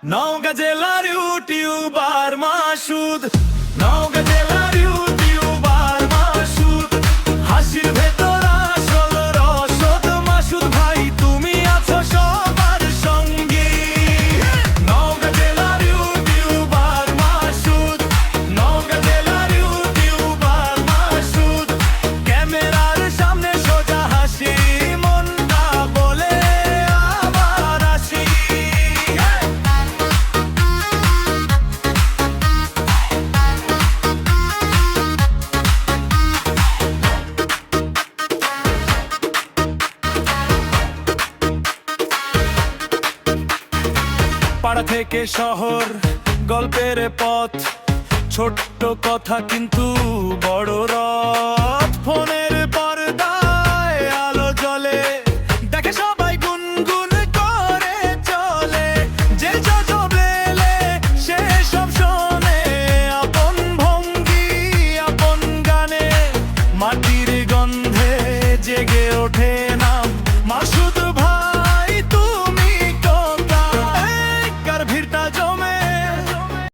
নওগাঁ জেলার ইউটিউবার মাসুদ, নওগাঁ জেলার ইউটিউবার মাসুদ, হাসির ভেতর আসল রসদ। মাসুদ ভাই তুমি আছো সবার সঙ্গী। নওগাঁ জেলার ইউটিউবার মাসুদ, নওগাঁ জেলার ইউটিউবার মাসুদ, ক্যামেরার সামনে সোজা হাসি, মনটা বলে আবার আসি। পাড়া থেকে শহর, গল্পের পথ, ছোট্ট কথা কিন্তু বড় রথ। ফোনে